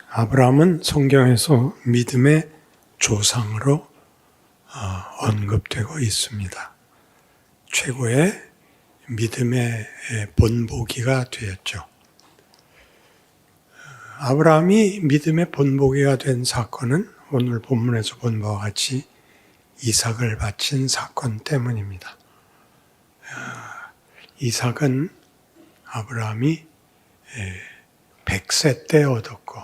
아브라함은 성경에서 믿음의 조상으로 언급되고 있습니다. 최고의 믿음의 본보기가 되었죠. 아브라함이 믿음의 본보기가 된 사건은 오늘 본문에서 본 바와 같이 이삭을 바친 사건 때문입니다. 이삭은 아브라함이 100세 때 얻었고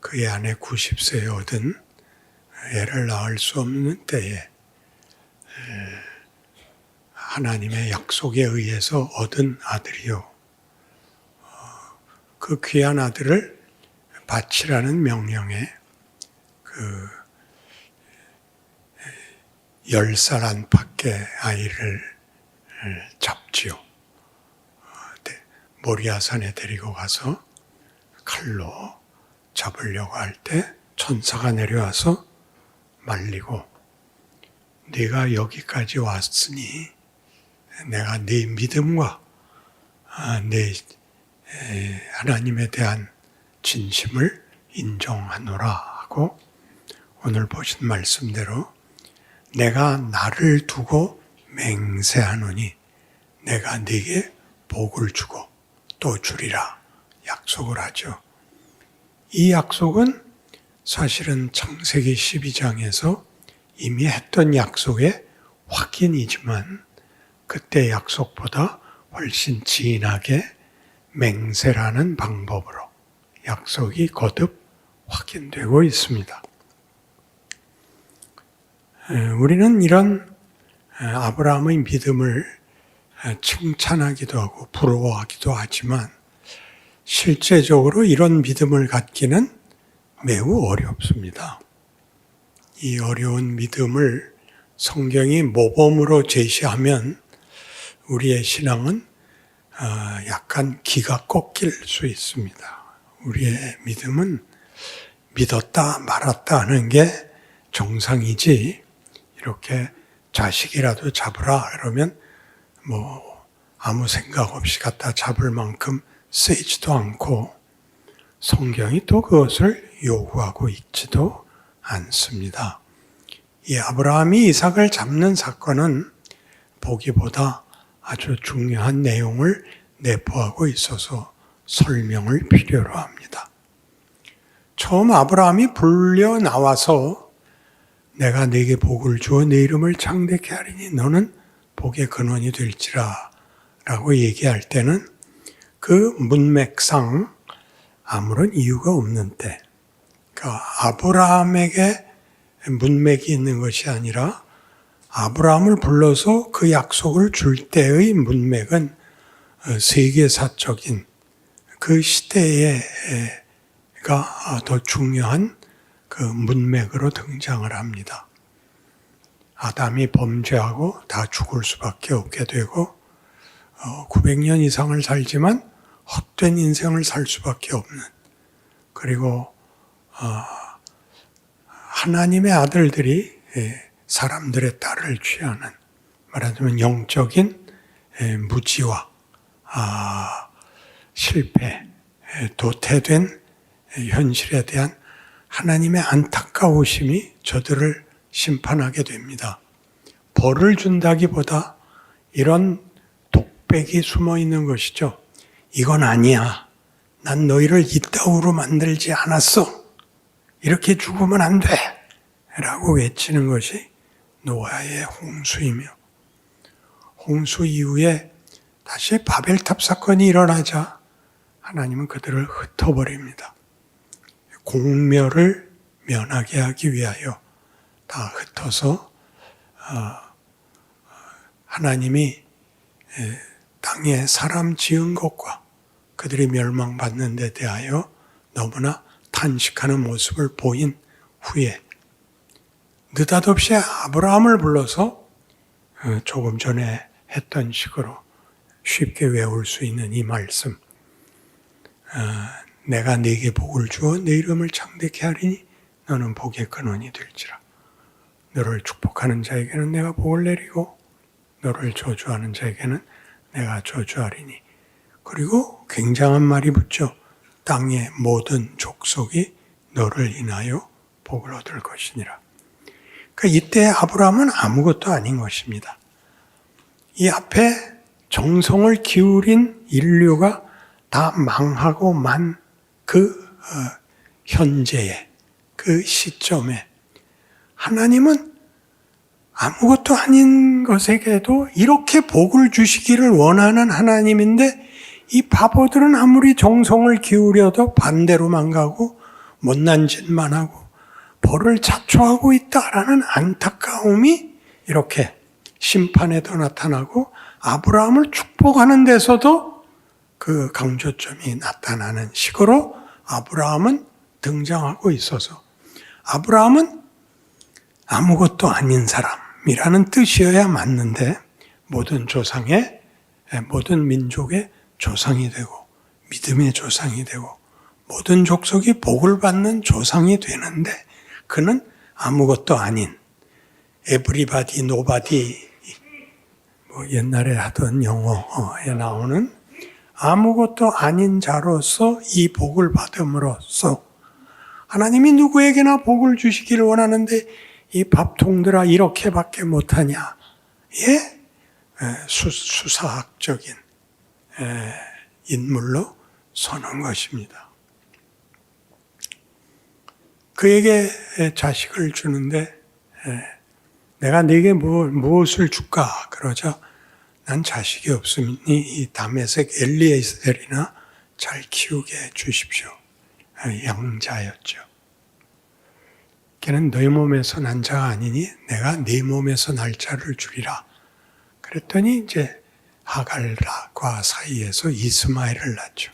그의 아내 90세에 얻은 애를 낳을 수 없는 때에 하나님의 약속에 의해서 얻은 아들이요. 그 귀한 아들을 바치라는 명령에 10살 안팎의 아이를 잡지요. 모리아산에 데리고 가서 칼로 잡으려고 할 때 천사가 내려와서 말리고 네가 여기까지 왔으니 내가 네 믿음과 네 하나님에 대한 진심을 인정하노라 하고 오늘 보신 말씀대로 내가 나를 두고 맹세하노니 내가 네게 복을 주고 또 주리라 약속을 하죠. 이 약속은 사실은 창세기 12장에서 이미 했던 약속의 확인이지만 그때 약속보다 훨씬 진하게 맹세라는 방법으로 약속이 거듭 확인되고 있습니다. 우리는 이런 아브라함의 믿음을 칭찬하기도 하고 부러워하기도 하지만 실제적으로 이런 믿음을 갖기는 매우 어렵습니다. 이 어려운 믿음을 성경이 모범으로 제시하면 우리의 신앙은 약간 기가 꺾일 수 있습니다. 우리의 믿음은 믿었다 말았다 하는 게 정상이지 이렇게 자식이라도 잡으라 그러면 아무 생각 없이 갖다 잡을 만큼 세지도 않고 성경이 또 그것을 요구하고 있지도 않습니다. 이 아브라함이 이삭을 잡는 사건은 보기보다 아주 중요한 내용을 내포하고 있어서 설명을 필요로 합니다. 처음 아브라함이 불려 나와서 내가 네게 복을 주어 네 이름을 창대케 하리니 너는 복의 근원이 될지라 라고 얘기할 때는 그 문맥상 아무런 이유가 없는 때, 그러니까 아브라함에게 문맥이 있는 것이 아니라 아브라함을 불러서 그 약속을 줄 때의 문맥은 세계사적인 그 시대가 더 중요한 그 문맥으로 등장을 합니다. 아담이 범죄하고 다 죽을 수밖에 없게 되고 900년 이상을 살지만 헛된 인생을 살 수밖에 없는, 그리고 하나님의 아들들이 사람들의 딸을 취하는, 말하자면 영적인 무지와 실패, 도태된 현실에 대한 하나님의 안타까우심이 저들을 심판하게 됩니다. 벌을 준다기보다 이런 독백이 숨어 있는 것이죠. 이건 아니야. 난 너희를 이따위로 만들지 않았어. 이렇게 죽으면 안 돼. 라고 외치는 것이 노아의 홍수이며, 홍수 이후에 다시 바벨탑 사건이 일어나자 하나님은 그들을 흩어버립니다. 공멸을 면하게 하기 위하여 다 흩어서 하나님이 땅에 사람 지은 것과 그들이 멸망받는 데 대하여 너무나 탄식하는 모습을 보인 후에 느닷없이 아브라함을 불러서 조금 전에 했던 식으로 쉽게 외울 수 있는 이 말씀, 내가 네게 복을 주어 네 이름을 창대케 하리니 너는 복의 근원이 될지라. 너를 축복하는 자에게는 내가 복을 내리고 너를 저주하는 자에게는 내가 저주하리니. 그리고 굉장한 말이 붙죠. 땅의 모든 족속이 너를 인하여 복을 얻을 것이니라. 그러니까 이때 아브라함은 아무것도 아닌 것입니다. 이 앞에 정성을 기울인 인류가 다 망하고 만 그 현재의 그 시점에 하나님은 아무것도 아닌 것에게도 이렇게 복을 주시기를 원하는 하나님인데 이 바보들은 아무리 정성을 기울여도 반대로만 가고 못난 짓만 하고 벌을 자초하고 있다라는 안타까움이 이렇게 심판에도 나타나고 아브라함을 축복하는 데서도 그 강조점이 나타나는 식으로 아브라함은 등장하고 있어서 아브라함은 아무것도 아닌 사람이라는 뜻이어야 맞는데 모든 조상의, 모든 민족의 조상이 되고 믿음의 조상이 되고 모든 족속이 복을 받는 조상이 되는데 그는 아무것도 아닌 everybody, nobody 뭐 옛날에 하던 영어에 나오는 아무것도 아닌 자로서 이 복을 받음으로써 하나님이 누구에게나 복을 주시기를 원하는데 이 밥통들아 이렇게밖에 못하냐? 예? 수사학적인 인물로 서는 것입니다. 그에게 자식을 주는데 내가 네게 무엇을 줄까? 그러자 난 자식이 없으니 이 다메섹 엘리에셀이나 잘 키우게 해 주십시오. 양자였죠. 걔는 너희 몸에서 난 자가 아니니 내가 네 몸에서 날 자를 주리라. 그랬더니 이제 하갈과 사이에서 이스마엘을 낳죠.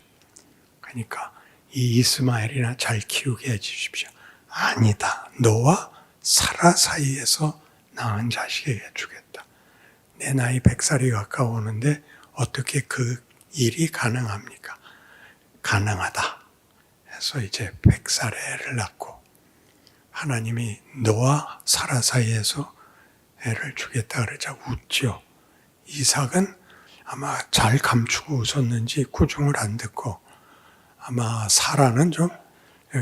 그러니까 이 이스마엘이나 잘 키우게 해 주십시오. 아니다. 너와 사라 사이에서 낳은 자식에게 주겠다. 내 나이 100살이 가까워오는데 어떻게 그 일이 가능합니까? 가능하다. 해서 이제 100살에 애를 낳고 하나님이 너와 사라 사이에서 애를 주겠다 그러자 웃죠. 이삭은 아마 잘 감추고 웃었는지 구중을 안 듣고 아마 사라는 좀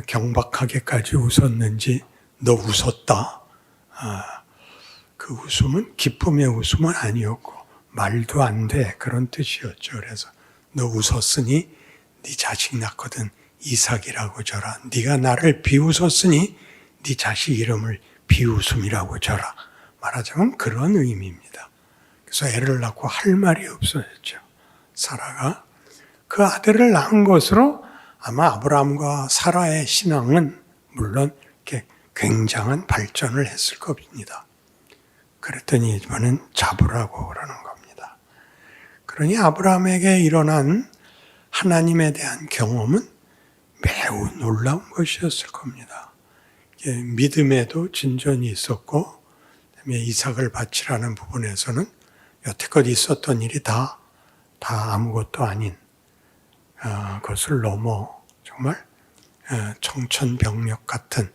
경박하게까지 웃었는지 너 웃었다. 그 웃음은 기쁨의 웃음은 아니었고 말도 안 돼 그런 뜻이었죠. 그래서 너 웃었으니 네 자식 낳거든 이삭이라고 줘라. 네가 나를 비웃었으니 네 자식 이름을 비웃음이라고 줘라. 말하자면 그런 의미입니다. 그래서 애를 낳고 할 말이 없어졌죠. 사라가 그 아들을 낳은 것으로 아마 아브라함과 사라의 신앙은 물론 이렇게 굉장한 발전을 했을 겁니다. 그랬더니 이번엔 잡으라고 그러는 겁니다. 그러니 아브라함에게 일어난 하나님에 대한 경험은 매우 놀라운 것이었을 겁니다. 믿음에도 진전이 있었고 그다음에 이삭을 바치라는 부분에서는 여태껏 있었던 일이 다 아무것도 아닌 것을 넘어 정말 청천벽력 같은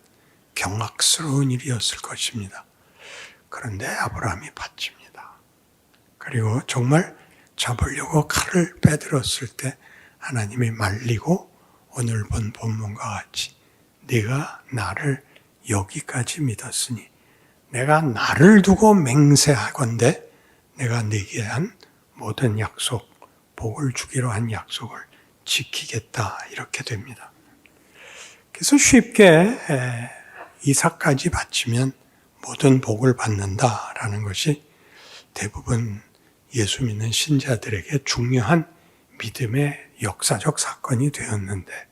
경악스러운 일이었을 것입니다. 그런데 아브라함이 바칩니다. 그리고 정말 잡으려고 칼을 빼들었을 때 하나님이 말리고 오늘 본 본문과 같이 네가 나를 여기까지 믿었으니 내가 나를 두고 맹세하건대 내가 네게 한 모든 약속, 복을 주기로 한 약속을 지키겠다 이렇게 됩니다. 그래서 쉽게 이삭까지 바치면 모든 복을 받는다라는 것이 대부분 예수 믿는 신자들에게 중요한 믿음의 역사적 사건이 되었는데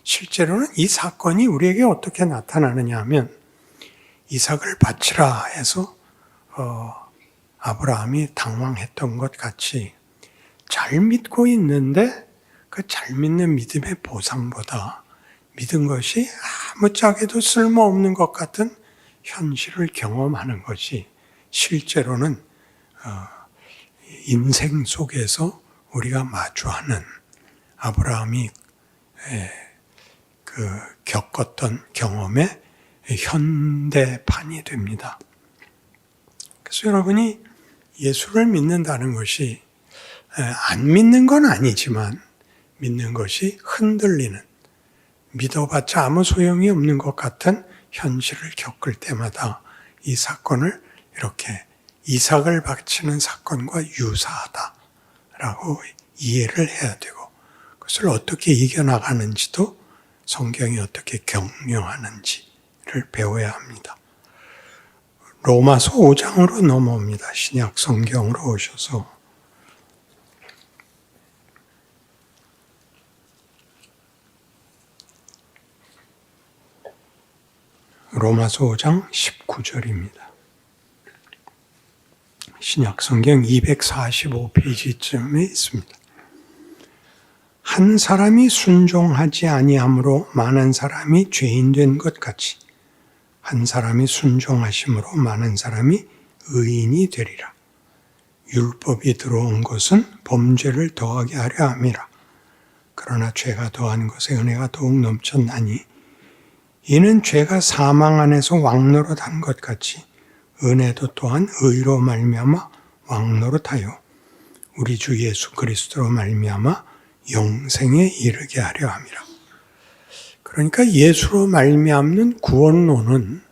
실제로는 이 사건이 우리에게 어떻게 나타나느냐 하면 이삭을 바치라 해서 아브라함이 당황했던 것 같이 잘 믿고 있는데 그 잘 믿는 믿음의 보상보다 믿은 것이 아무짝에도 쓸모없는 것 같은 현실을 경험하는 것이 실제로는 인생 속에서 우리가 마주하는 아브라함이 겪었던 경험의 현대판이 됩니다. 그래서 여러분이 예수를 믿는다는 것이 안 믿는 건 아니지만 믿는 것이 흔들리는, 믿어봤자 아무 소용이 없는 것 같은 현실을 겪을 때마다 이 사건을 이렇게 이삭을 바치는 사건과 유사하다라고 이해를 해야 되고, 그것을 어떻게 이겨나가는지도 성경이 어떻게 격려하는지를 배워야 합니다. 로마서 5장으로 넘어옵니다. 신약 성경으로 오셔서 로마서 5장 19절입니다. 신약 성경 245페이지쯤에 있습니다. 한 사람이 순종하지 아니함으로 많은 사람이 죄인 된 것 같이 한 사람이 순종하심으로 많은 사람이 의인이 되리라. 율법이 들어온 것은 범죄를 더하게 하려 함이라. 그러나 죄가 더한 것에 은혜가 더욱 넘쳤나니 이는 죄가 사망 안에서 왕노릇한 것 같이 은혜도 또한 의로 말미암아 왕노릇하여 우리 주 예수 그리스도로 말미암아 영생에 이르게 하려 함이라. 그러니까 예수로 말미암는 구원론은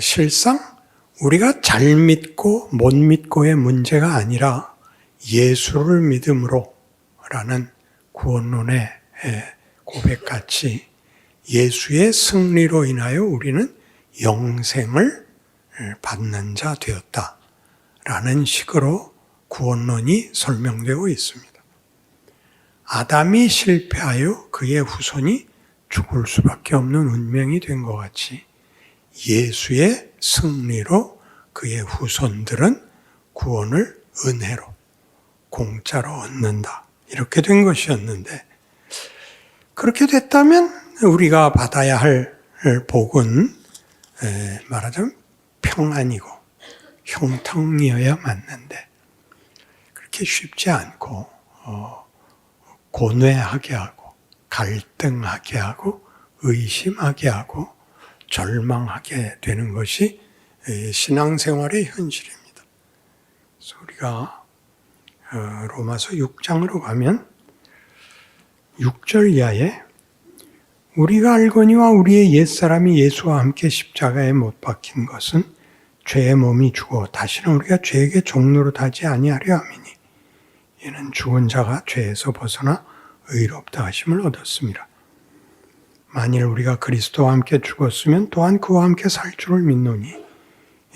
실상 우리가 잘 믿고 못 믿고의 문제가 아니라 예수를 믿음으로 라는 구원론의 고백같이 예수의 승리로 인하여 우리는 영생을 받는 자 되었다라는 식으로 구원론이 설명되고 있습니다. 아담이 실패하여 그의 후손이 죽을 수밖에 없는 운명이 된 것 같이 예수의 승리로 그의 후손들은 구원을 은혜로 공짜로 얻는다. 이렇게 된 것이었는데, 그렇게 됐다면 우리가 받아야 할 복은 말하자면 평안이고 형통이어야 맞는데 그렇게 쉽지 않고 고뇌하게 하고 갈등하게 하고 의심하게 하고 절망하게 되는 것이 신앙생활의 현실입니다. 그래서 우리가 로마서 6장으로 가면 6절 이하에 우리가 알거니와 우리의 옛사람이 예수와 함께 십자가에 못 박힌 것은 죄의 몸이 죽어 다시는 우리가 죄에게 종노릇하지 아니하려 함이니 이는 죽은 자가 죄에서 벗어나 의롭다 하심을 얻었습니다. 만일 우리가 그리스도와 함께 죽었으면 또한 그와 함께 살 줄을 믿노니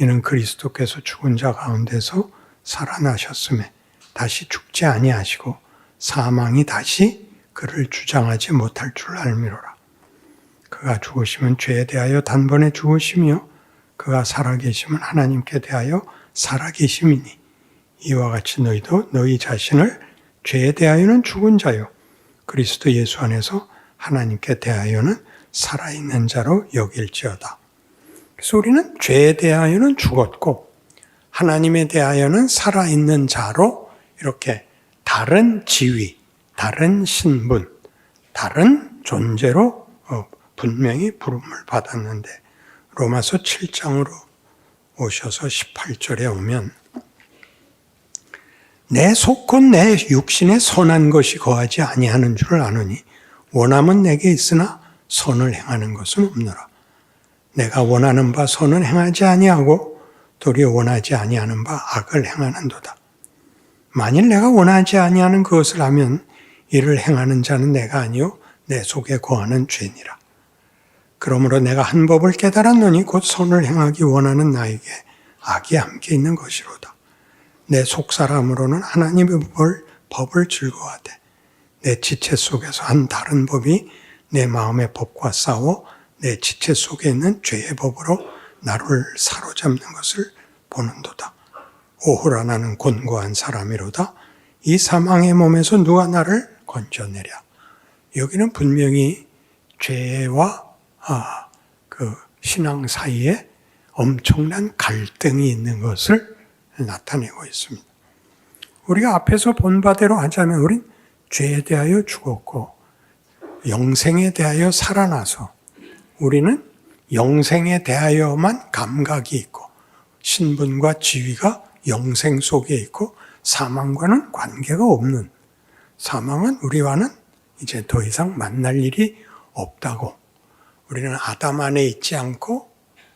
이는 그리스도께서 죽은 자 가운데서 살아나셨음에 다시 죽지 아니하시고 사망이 다시 그를 주장하지 못할 줄 알미로라. 그가 죽으시면 죄에 대하여 단번에 죽으시며 그가 살아계시면 하나님께 대하여 살아계심이니 이와 같이 너희도 너희 자신을 죄에 대하여는 죽은 자요 그리스도 예수 안에서 하나님께 대하여는 살아있는 자로 여길지어다. 그래서 우리는 죄에 대하여는 죽었고 하나님에 대하여는 살아있는 자로 이렇게 다른 지위, 다른 신분, 다른 존재로 분명히 부름을 받았는데 로마서 7장으로 오셔서 18절에 오면 내 속 곧 내 육신에 선한 것이 거하지 아니하는 줄을 아노니 원함은 내게 있으나 선을 행하는 것은 없노라. 내가 원하는 바 선은 행하지 아니하고 도리어 원하지 아니하는 바 악을 행하는도다. 만일 내가 원하지 아니하는 그것을 하면 이를 행하는 자는 내가 아니요 내 속에 거하는 죄니라. 그러므로 내가 한 법을 깨달았노니 곧 선을 행하기 원하는 나에게 악이 함께 있는 것이로다. 내 속사람으로는 하나님의 법을 즐거워하되 내 지체 속에서 한 다른 법이 내 마음의 법과 싸워 내 지체 속에 있는 죄의 법으로 나를 사로잡는 것을 보는도다. 오호라 나는 곤고한 사람이로다. 이 사망의 몸에서 누가 나를 건져내랴. 여기는 분명히 죄와 그 신앙 사이에 엄청난 갈등이 있는 것을 나타내고 있습니다. 우리가 앞에서 본 바대로 하자면 우린 죄에 대하여 죽었고 영생에 대하여 살아나서 우리는 영생에 대하여만 감각이 있고 신분과 지위가 영생 속에 있고 사망과는 관계가 없는 사망은 우리와는 이제 더 이상 만날 일이 없다고. 우리는 아담 안에 있지 않고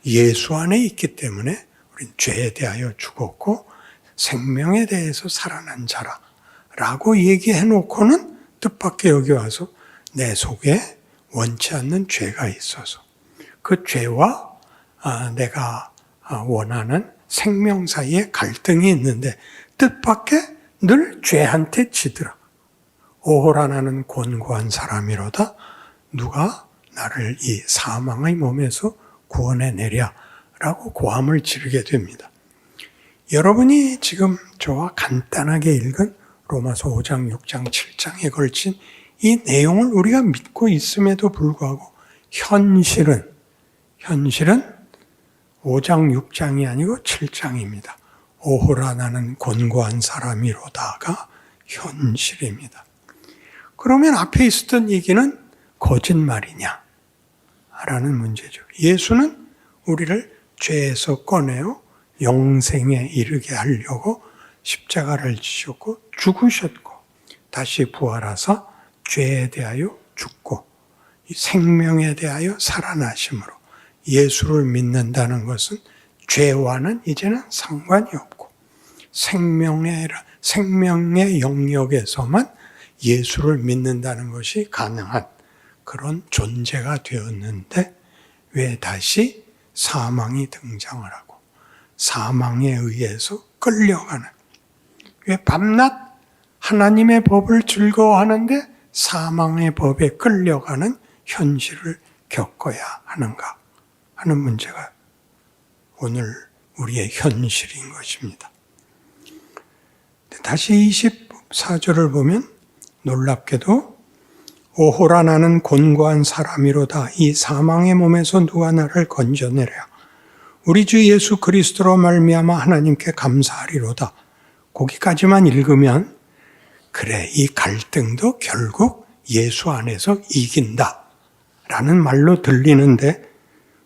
예수 안에 있기 때문에 우리는 죄에 대하여 죽었고 생명에 대해서 살아난 자라 라고 얘기해 놓고는 뜻밖의 여기 와서 내 속에 원치 않는 죄가 있어서 그 죄와 내가 원하는 생명 사이에 갈등이 있는데 뜻밖의 늘 죄한테 지더라. 오호라 나는 곤고한 사람이로다. 누가 나를 이 사망의 몸에서 구원해내랴 라고 고함을 지르게 됩니다. 여러분이 지금 저와 간단하게 읽은 로마서 5장, 6장, 7장에 걸친 이 내용을 우리가 믿고 있음에도 불구하고 현실은 5장, 6장이 아니고 7장입니다. 오호라 나는 곤고한 사람이로다가 현실입니다. 그러면 앞에 있었던 얘기는 거짓말이냐? 라는 문제죠. 예수는 우리를 죄에서 꺼내어 영생에 이르게 하려고 십자가를 지셨고 죽으셨고 다시 부활하사 죄에 대하여 죽고 생명에 대하여 살아나심으로 예수를 믿는다는 것은 죄와는 이제는 상관이 없고 생명의 영역에서만 예수를 믿는다는 것이 가능한 그런 존재가 되었는데 왜 다시 사망이 등장을 하고 사망에 의해서 끌려가는, 왜 밤낮 하나님의 법을 즐거워하는데 사망의 법에 끌려가는 현실을 겪어야 하는가 하는 문제가 오늘 우리의 현실인 것입니다. 다시 24절을 보면 놀랍게도 오호라 나는 곤고한 사람이로다. 이 사망의 몸에서 누가 나를 건져내랴. 우리 주 예수 그리스도로 말미암아 하나님께 감사하리로다. 거기까지만 읽으면 그래, 이 갈등도 결국 예수 안에서 이긴다 라는 말로 들리는데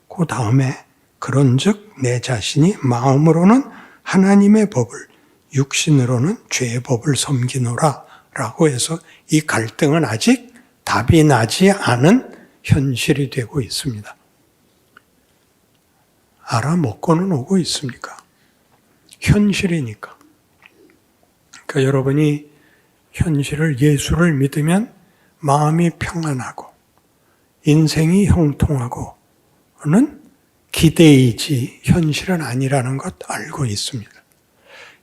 그 다음에 그런즉 내 자신이 마음으로는 하나님의 법을 육신으로는 죄의 법을 섬기노라 라고 해서 이 갈등은 아직 답이 나지 않은 현실이 되고 있습니다. 알아먹고는 오고 있습니까? 현실이니까. 그러니까 여러분이 현실을, 예수를 믿으면 마음이 평안하고 인생이 형통하고는 기대이지 현실은 아니라는 것 알고 있습니다.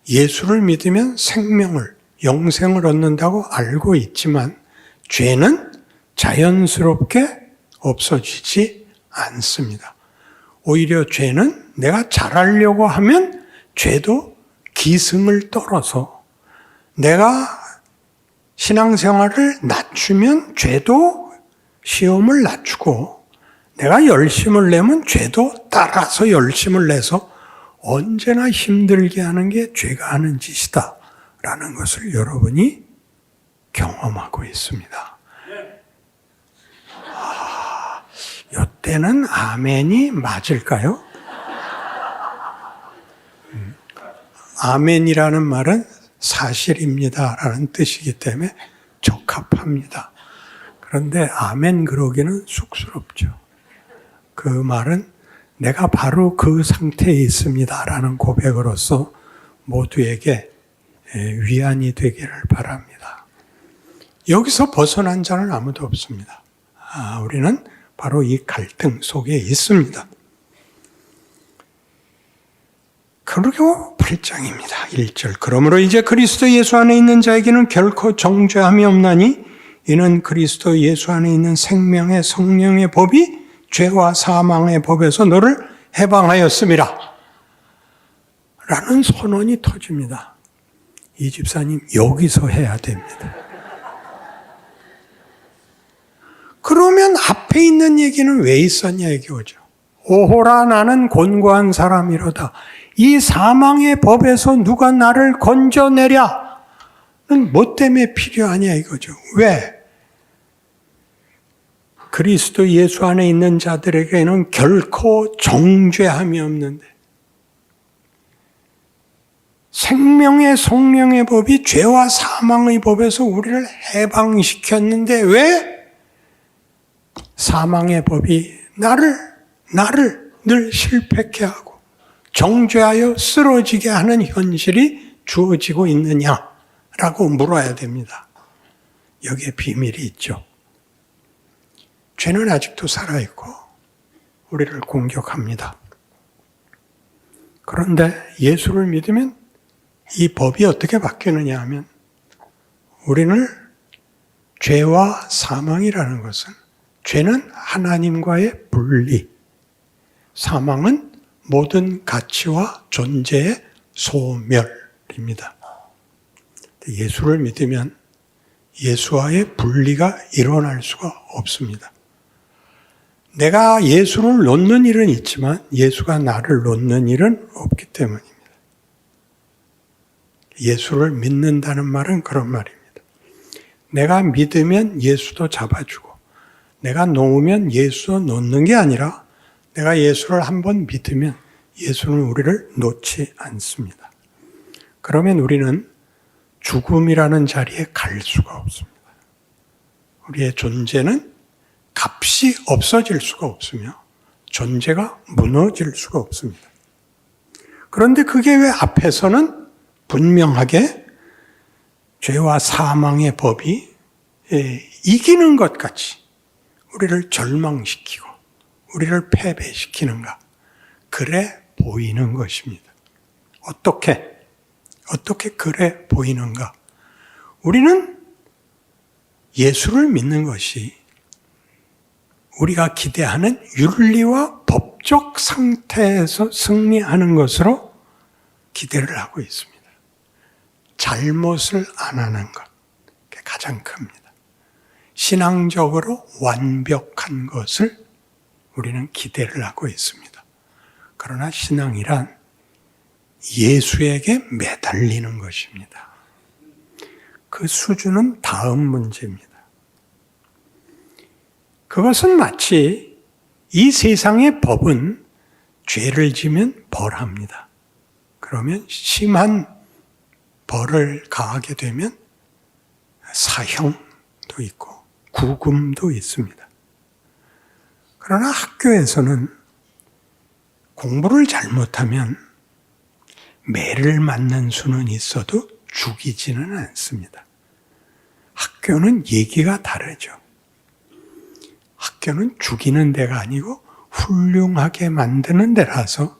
예수를 믿으면 생명을, 영생을 얻는다고 알고 있지만 죄는 자연스럽게 없어지지 않습니다. 오히려 죄는 내가 잘하려고 하면 죄도 기승을 떨어서, 내가 신앙생활을 낮추면 죄도 시험을 낮추고, 내가 열심을 내면 죄도 따라서 열심을 내서 언제나 힘들게 하는 게 죄가 하는 짓이다 라는 것을 여러분이 경험하고 있습니다. 이때는 아멘이 맞을까요? 아멘이라는 말은 사실입니다 라는 뜻이기 때문에 적합합니다. 그런데 아멘 그러기는 쑥스럽죠. 그 말은 내가 바로 그 상태에 있습니다 라는 고백으로서 모두에게 위안이 되기를 바랍니다. 여기서 벗어난 자는 아무도 없습니다. 우리는 바로 이 갈등 속에 있습니다. 그리고 8장입니다. 1절. 그러므로 이제 그리스도 예수 안에 있는 자에게는 결코 정죄함이 없나니 이는 그리스도 예수 안에 있는 생명의 성령의 법이 죄와 사망의 법에서 너를 해방하였음이라 라는 선언이 터집니다. 이 집사님 여기서 해야 됩니다. 그러면 앞에 있는 얘기는 왜 있었냐 얘기오죠. 오호라 나는 곤고한 사람이로다. 이 사망의 법에서 누가 나를 건져내랴는 뭐 때문에 필요하냐 이거죠. 왜? 그리스도 예수 안에 있는 자들에게는 결코 정죄함이 없는데 생명의 성령의 법이 죄와 사망의 법에서 우리를 해방시켰는데 왜 사망의 법이 나를 늘 실패케 하고 정죄하여 쓰러지게 하는 현실이 주어지고 있느냐라고 물어야 됩니다. 여기에 비밀이 있죠. 죄는 아직도 살아있고 우리를 공격합니다. 그런데 예수를 믿으면 이 법이 어떻게 바뀌느냐 하면 우리는 죄와 사망이라는 것은 죄는 하나님과의 분리, 사망은 모든 가치와 존재의 소멸입니다. 예수를 믿으면 예수와의 분리가 일어날 수가 없습니다. 내가 예수를 놓는 일은 있지만 예수가 나를 놓는 일은 없기 때문입니다. 예수를 믿는다는 말은 그런 말입니다. 내가 믿으면 예수도 잡아주고 내가 놓으면 예수도 놓는 게 아니라 내가 예수를 한번 믿으면 예수는 우리를 놓지 않습니다. 그러면 우리는 죽음이라는 자리에 갈 수가 없습니다. 우리의 존재는 값이 없어질 수가 없으며 존재가 무너질 수가 없습니다. 그런데 그게 왜 앞에서는 분명하게 죄와 사망의 법이 이기는 것 같이 우리를 절망시키고 우리를 패배시키는가? 그래 보이는 것입니다. 어떻게 그래 보이는가? 우리는 예수를 믿는 것이 우리가 기대하는 윤리와 법적 상태에서 승리하는 것으로 기대를 하고 있습니다. 잘못을 안 하는 것, 그게 가장 큽니다. 신앙적으로 완벽한 것을 우리는 기대를 하고 있습니다. 그러나 신앙이란 예수에게 매달리는 것입니다. 그 수준은 다음 문제입니다. 그것은 마치 이 세상의 법은 죄를 지면 벌합니다. 그러면 심한 벌을 가하게 되면 사형도 있고 구금도 있습니다. 그러나 학교에서는 공부를 잘못하면 매를 맞는 수는 있어도 죽이지는 않습니다. 학교는 얘기가 다르죠. 학교는 죽이는 데가 아니고 훌륭하게 만드는 데라서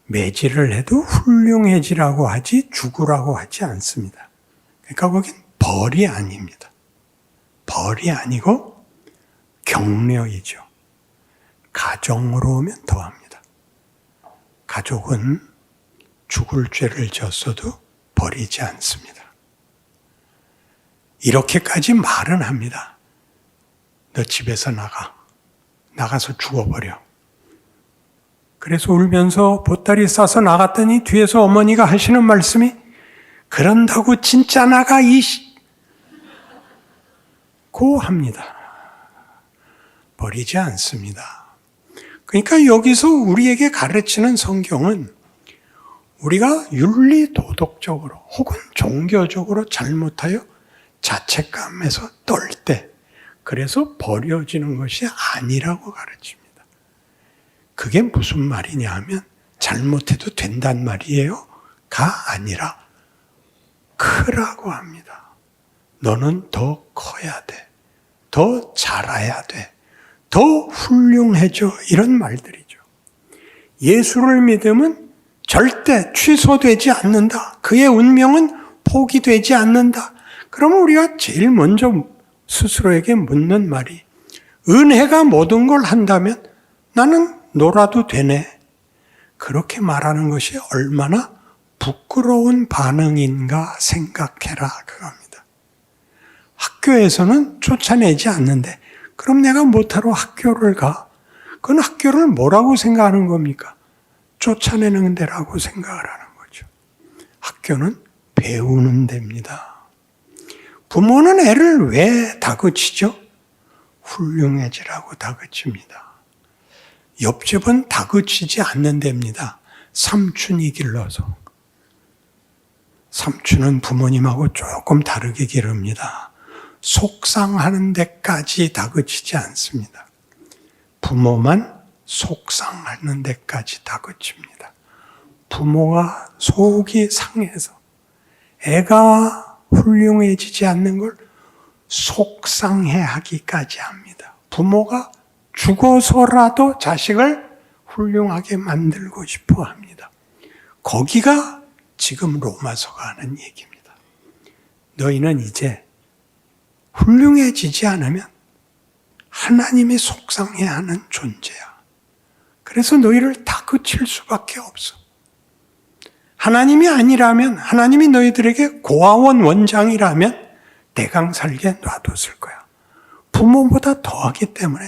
매질을 해도 훌륭해지라고 하지 죽으라고 하지 않습니다. 그러니까 거긴 벌이 아닙니다. 벌이 아니고 격려이죠. 가정으로 오면 더합니다. 가족은 죽을 죄를 졌어도 버리지 않습니다. 이렇게까지 말은 합니다. 너 집에서 나가서 죽어버려. 그래서 울면서 보따리 싸서 나갔더니 뒤에서 어머니가 하시는 말씀이 그런다고 진짜 나가 고 합니다. 버리지 않습니다. 그러니까 여기서 우리에게 가르치는 성경은 우리가 윤리 도덕적으로 혹은 종교적으로 잘못하여 자책감에서 떨 때 그래서 버려지는 것이 아니라고 가르칩니다. 그게 무슨 말이냐 하면 잘못해도 된단 말이에요? 가 아니라 크라고 합니다. 너는 더 커야 돼. 더 잘해야 돼. 더 훌륭해져. 이런 말들이죠. 예수를 믿으면 절대 취소되지 않는다. 그의 운명은 포기되지 않는다. 그러면 우리가 제일 먼저 스스로에게 묻는 말이 은혜가 모든 걸 한다면 나는 놀아도 되네. 그렇게 말하는 것이 얼마나 부끄러운 반응인가 생각해라 그겁니다. 학교에서는 쫓아내지 않는데 그럼 내가 못하러 학교를 가? 그건 학교를 뭐라고 생각하는 겁니까? 쫓아내는 데라고 생각을 하는 거죠. 학교는 배우는 데입니다. 부모는 애를 왜 다그치죠? 훌륭해지라고 다그칩니다. 옆집은 다그치지 않는 데입니다. 삼촌이 길러서. 삼촌은 부모님하고 조금 다르게 기릅니다. 속상하는 데까지 다그치지 않습니다. 부모만 속상하는 데까지 다그칩니다. 부모가 속이 상해서 애가 훌륭해지지 않는 걸 속상해하기까지 합니다. 부모가 죽어서라도 자식을 훌륭하게 만들고 싶어 합니다. 거기가 지금 로마서가 하는 얘기입니다. 너희는 이제 훌륭해지지 않으면 하나님이 속상해하는 존재야. 그래서 너희를 다그칠 수밖에 없어. 하나님이 아니라면, 하나님이 너희들에게 고아원 원장이라면 대강 살게 놔뒀을 거야. 부모보다 더하기 때문에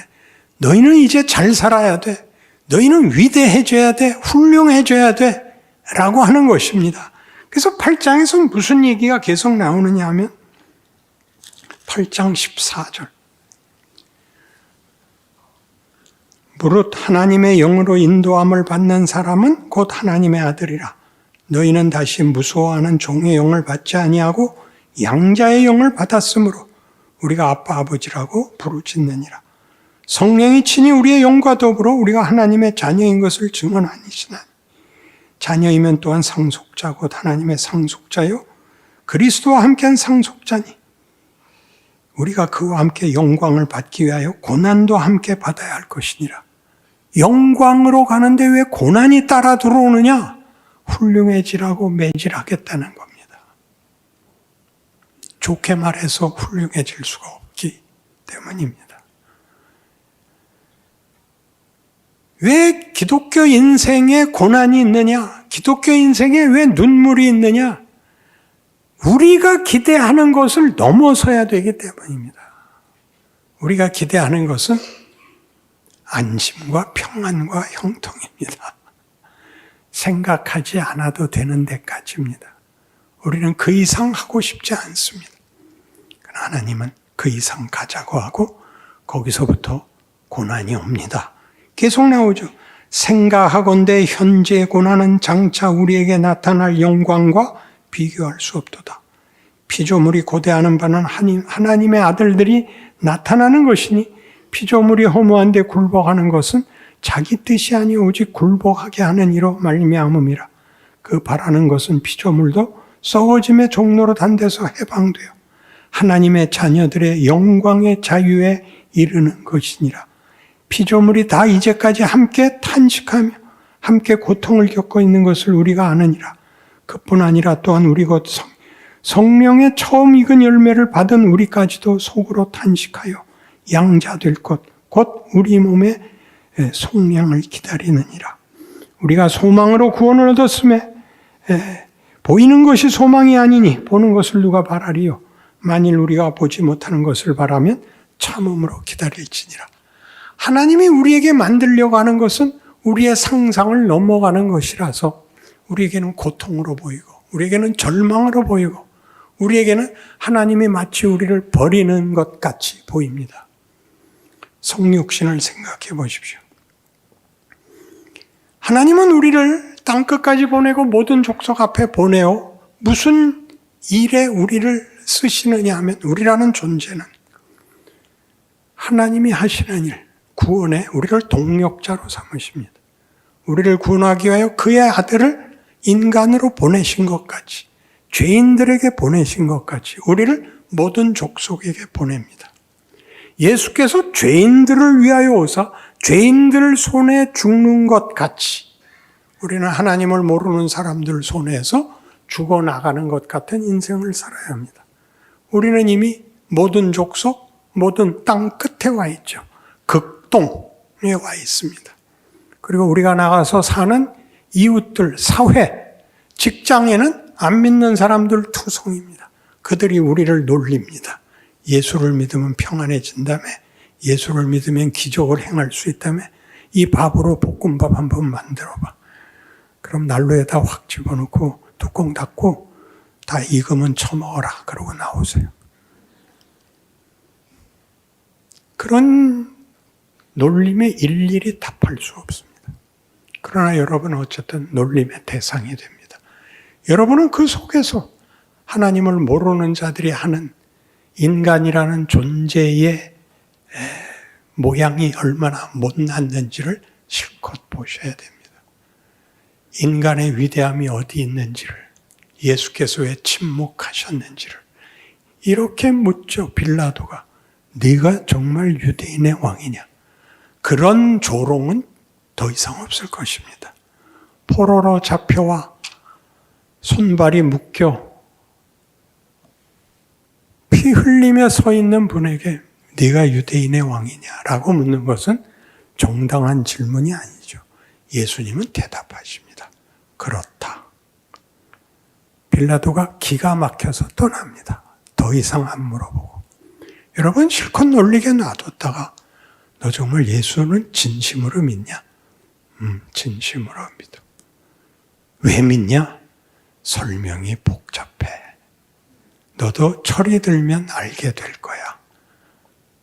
너희는 이제 잘 살아야 돼. 너희는 위대해져야 돼. 훌륭해져야 돼. 라고 하는 것입니다. 그래서 8장에서 무슨 얘기가 계속 나오느냐 하면 8장 14절. 무릇 하나님의 영으로 인도함을 받는 사람은 곧 하나님의 아들이라. 너희는 다시 무서워하는 종의 영을 받지 아니하고 양자의 영을 받았으므로 우리가 아빠 아버지라고 부르짖느니라. 성령이 친히 우리의 영과 더불어 우리가 하나님의 자녀인 것을 증언하시나니 자녀이면 또한 상속자 곧 하나님의 상속자요 그리스도와 함께한 상속자니 우리가 그와 함께 영광을 받기 위하여 고난도 함께 받아야 할 것이니라. 영광으로 가는데 왜 고난이 따라 들어오느냐? 훌륭해지라고 매질하겠다는 겁니다. 좋게 말해서 훌륭해질 수가 없기 때문입니다. 왜 기독교 인생에 고난이 있느냐? 기독교 인생에 왜 눈물이 있느냐? 우리가 기대하는 것을 넘어서야 되기 때문입니다. 우리가 기대하는 것은 안심과 평안과 형통입니다. 생각하지 않아도 되는 데까지입니다. 우리는 그 이상 하고 싶지 않습니다. 하나님은 그 이상 가자고 하고 거기서부터 고난이 옵니다. 계속 나오죠. 생각하건대 현재 고난은 장차 우리에게 나타날 영광과 비교할 수 없도다. 피조물이 고대하는 바는 하나님의 아들들이 나타나는 것이니 피조물이 허무한데 굴복하는 것은 자기 뜻이 아니 오직 굴복하게 하는 이로 말미암음이라. 그 바라는 것은 피조물도 썩어짐의 종로로 단 데서 해방되어 하나님의 자녀들의 영광의 자유에 이르는 것이니라. 피조물이 다 이제까지 함께 탄식하며 함께 고통을 겪고 있는 것을 우리가 아느니라. 그뿐 아니라 또한 우리 곧 성령의 처음 익은 열매를 받은 우리까지도 속으로 탄식하여 양자될 것 곧 우리 몸의 속량을 기다리느니라. 우리가 소망으로 구원을 얻었음에 보이는 것이 소망이 아니니 보는 것을 누가 바라리요. 만일 우리가 보지 못하는 것을 바라면 참음으로 기다릴지니라. 하나님이 우리에게 만들려고 하는 것은 우리의 상상을 넘어가는 것이라서 우리에게는 고통으로 보이고 우리에게는 절망으로 보이고 우리에게는 하나님이 마치 우리를 버리는 것 같이 보입니다. 성육신을 생각해 보십시오. 하나님은 우리를 땅끝까지 보내고 모든 족속 앞에 보내어 무슨 일에 우리를 쓰시느냐 하면 우리라는 존재는 하나님이 하시는 일, 구원에 우리를 동력자로 삼으십니다. 우리를 구원하기 위하여 그의 아들을 인간으로 보내신 것 같이, 죄인들에게 보내신 것 같이 우리를 모든 족속에게 보냅니다. 예수께서 죄인들을 위하여 오사 죄인들 손에 죽는 것 같이 우리는 하나님을 모르는 사람들 손에서 죽어나가는 것 같은 인생을 살아야 합니다. 우리는 이미 모든 족속, 모든 땅 끝에 와 있죠. 극동에 와 있습니다. 그리고 우리가 나가서 사는 이웃들, 사회, 직장에는 안 믿는 사람들 투성입니다. 그들이 우리를 놀립니다. 예수를 믿으면 평안해진다며, 예수를 믿으면 기적을 행할 수 있다며, 이 밥으로 볶음밥 한번 만들어봐. 그럼 난로에다 확 집어넣고 뚜껑 닫고 다 익으면 처먹어라. 그러고 나오세요. 그런 놀림에 일일이 답할 수 없습니다. 그러나 여러분은 어쨌든 놀림의 대상이 됩니다. 여러분은 그 속에서 하나님을 모르는 자들이 하는 인간이라는 존재의 모양이 얼마나 못났는지를 실컷 보셔야 됩니다. 인간의 위대함이 어디 있는지를, 예수께서 왜 침묵하셨는지를 이렇게 묻죠. 빌라도가 네가 정말 유대인의 왕이냐? 그런 조롱은 더 이상 없을 것입니다. 포로로 잡혀와 손발이 묶여 피 흘리며 서 있는 분에게 네가 유대인의 왕이냐라고 묻는 것은 정당한 질문이 아니죠. 예수님은 대답하십니다. 그렇다. 빌라도가 기가 막혀서 떠납니다. 더 이상 안 물어보고. 여러분 실컷 놀리게 놔뒀다가 너 정말 예수는 진심으로 믿냐? 진심으로 믿어. 왜 믿냐? 설명이 복잡해. 너도 철이 들면 알게 될 거야.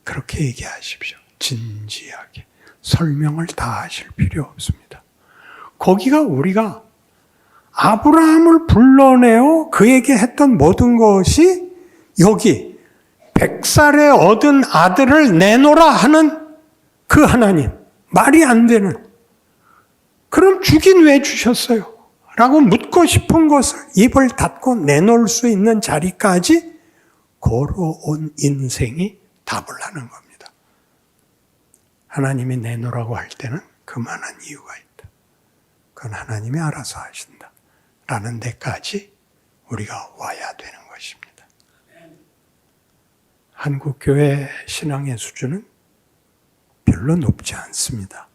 그렇게 얘기하십시오. 진지하게. 설명을 다 하실 필요 없습니다. 거기가 우리가 아브라함을 불러내어 그에게 했던 모든 것이 여기 100살에 얻은 아들을 내놓으라 하는 그 하나님. 말이 안 되는. 그럼 주긴 왜 주셨어요? 라고 묻고 싶은 것을 입을 닫고 내놓을 수 있는 자리까지 걸어온 인생이 답을 하는 겁니다. 하나님이 내놓으라고 할 때는 그만한 이유가 있다. 그건 하나님이 알아서 하신다. 라는 데까지 우리가 와야 되는 것입니다. 한국교회 신앙의 수준은 별로 높지 않습니다.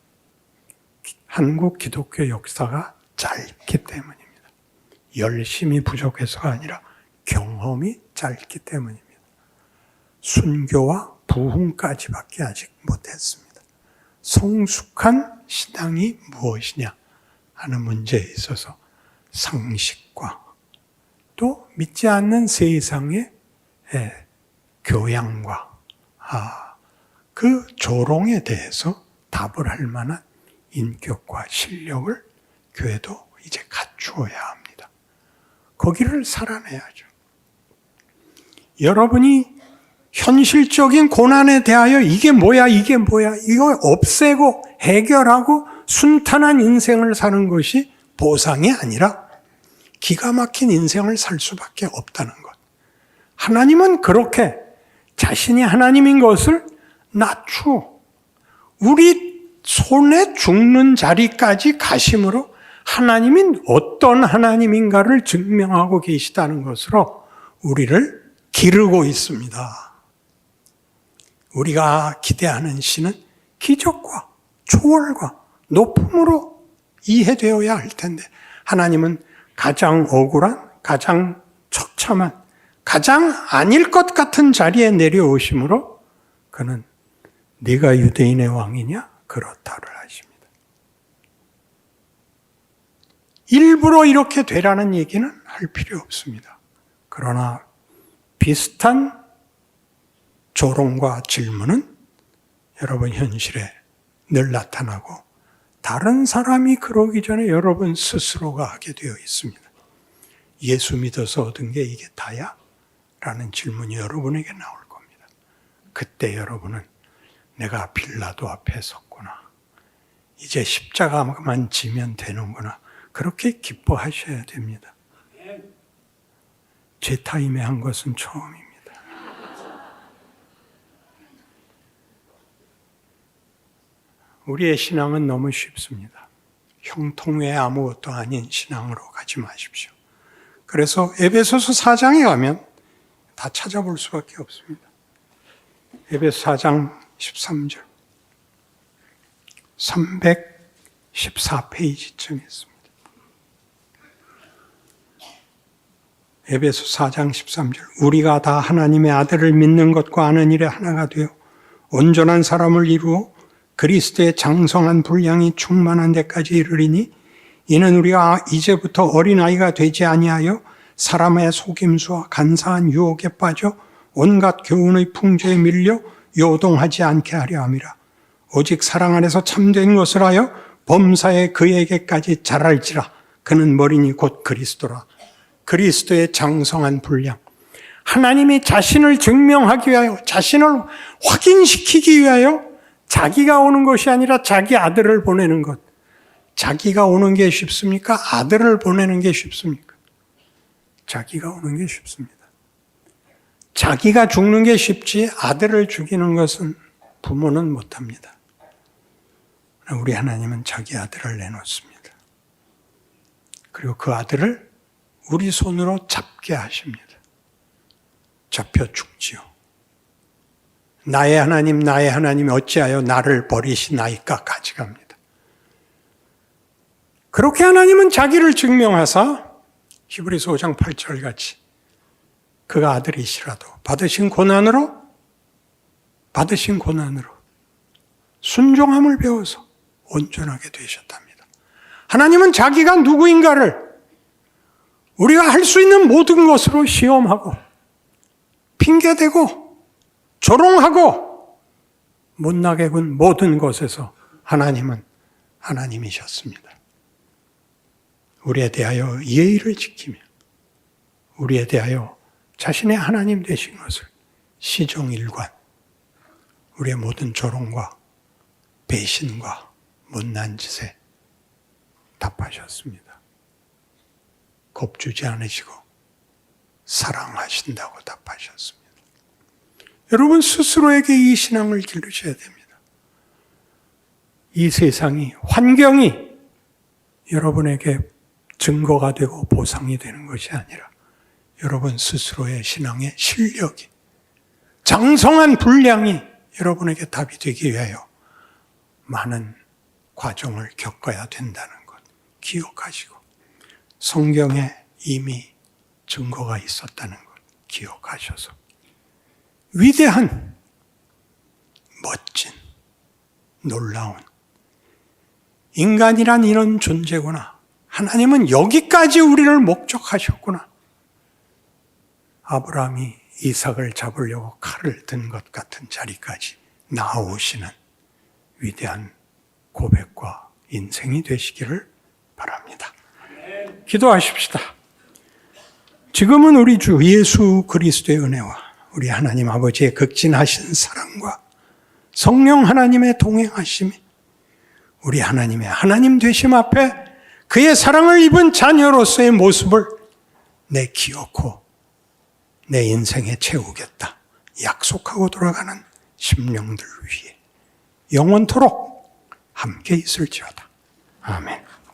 한국 기독교 역사가 짧기 때문입니다. 열심이 부족해서가 아니라 경험이 짧기 때문입니다. 순교와 부흥까지밖에 아직 못했습니다. 성숙한 신앙이 무엇이냐 하는 문제에 있어서 상식과 또 믿지 않는 세상의 교양과 그 조롱에 대해서 답을 할 만한 인격과 실력을 교회도 이제 갖추어야 합니다. 거기를 살아내야죠. 여러분이 현실적인 고난에 대하여 이게 뭐야 이거 없애고 해결하고 순탄한 인생을 사는 것이 보상이 아니라 기가 막힌 인생을 살 수밖에 없다는 것. 하나님은 그렇게 자신이 하나님인 것을 낮추어 우리 손에 죽는 자리까지 가심으로 하나님이 어떤 하나님인가를 증명하고 계시다는 것으로 우리를 기르고 있습니다. 우리가 기대하는 신은 기적과 초월과 높음으로 이해되어야 할 텐데 하나님은 가장 억울한, 가장 처참한, 가장 아닐 것 같은 자리에 내려오심으로 그는 네가 유대인의 왕이냐? 그렇다를 하십니다. 일부러 이렇게 되라는 얘기는 할 필요 없습니다. 그러나 비슷한 조롱과 질문은 여러분 현실에 늘 나타나고 다른 사람이 그러기 전에 여러분 스스로가 하게 되어 있습니다. 예수 믿어서 얻은 게 이게 다야? 라는 질문이 여러분에게 나올 겁니다. 그때 여러분은 내가 빌라도 앞에 섰구나. 이제 십자가만 지면 되는구나. 그렇게 기뻐하셔야 됩니다. 제 타임에 한 것은 처음입니다. 우리의 신앙은 너무 쉽습니다. 형통 외에 아무것도 아닌 신앙으로 가지 마십시오. 그래서 에베소서 4장에 가면 다 찾아볼 수밖에 없습니다. 에베소 4장 13절 314페이지쯤 있습니다. 에베소 4장 13절 우리가 다 하나님의 아들을 믿는 것과 아는 일에 하나가 되어 온전한 사람을 이루어 그리스도의 장성한 분량이 충만한 데까지 이르리니 이는 우리가 이제부터 어린아이가 되지 아니하여 사람의 속임수와 간사한 유혹에 빠져 온갖 교훈의 풍조에 밀려 요동하지 않게 하려 함이라. 오직 사랑 안에서 참된 것을 하여 범사에 그에게까지 자랄지라. 그는 머리니 곧 그리스도라. 그리스도의 장성한 분량, 하나님이 자신을 증명하기 위하여, 자신을 확인시키기 위하여 자기가 오는 것이 아니라 자기 아들을 보내는 것. 자기가 오는 게 쉽습니까? 아들을 보내는 게 쉽습니까? 자기가 오는 게 쉽습니다. 자기가 죽는 게 쉽지 아들을 죽이는 것은 부모는 못합니다. 우리 하나님은 자기 아들을 내놓습니다. 그리고 그 아들을 우리 손으로 잡게 하십니다. 잡혀 죽지요. 나의 하나님이 어찌하여 나를 버리시나이까 가져갑니다. 그렇게 하나님은 자기를 증명하사 히브리서 5장 8절 같이 그가 아들이시라도 받으신 고난으로 순종함을 배워서 온전하게 되셨답니다. 하나님은 자기가 누구인가를 우리가 할 수 있는 모든 것으로 시험하고 핑계대고 조롱하고 못나게 군 모든 것에서 하나님은 하나님이셨습니다. 우리에 대하여 예의를 지키며 우리에 대하여 자신의 하나님 되신 것을 시종일관 우리의 모든 조롱과 배신과 못난 짓에 답하셨습니다. 겁주지 않으시고 사랑하신다고 답하셨습니다. 여러분 스스로에게 이 신앙을 기르셔야 됩니다. 이 세상이, 환경이 여러분에게 증거가 되고 보상이 되는 것이 아니라 여러분 스스로의 신앙의 실력이, 장성한 분량이 여러분에게 답이 되기 위하여 많은 과정을 겪어야 된다는 것 기억하시고 성경에 이미 증거가 있었다는 것 기억하셔서 위대한, 멋진, 놀라운 인간이란 이런 존재구나. 하나님은 여기까지 우리를 목적하셨구나. 아브라함이 이삭을 잡으려고 칼을 든 것 같은 자리까지 나아오시는 위대한 고백과 인생이 되시기를 바랍니다. 기도하십시다. 지금은 우리 주 예수 그리스도의 은혜와 우리 하나님 아버지의 극진하신 사랑과 성령 하나님의 동행하심이 우리 하나님의 하나님 되심 앞에 그의 사랑을 입은 자녀로서의 모습을 내 기어코 내 인생에 채우겠다 약속하고 돌아가는 심령들 위해 영원토록 함께 있을지어다. 아멘.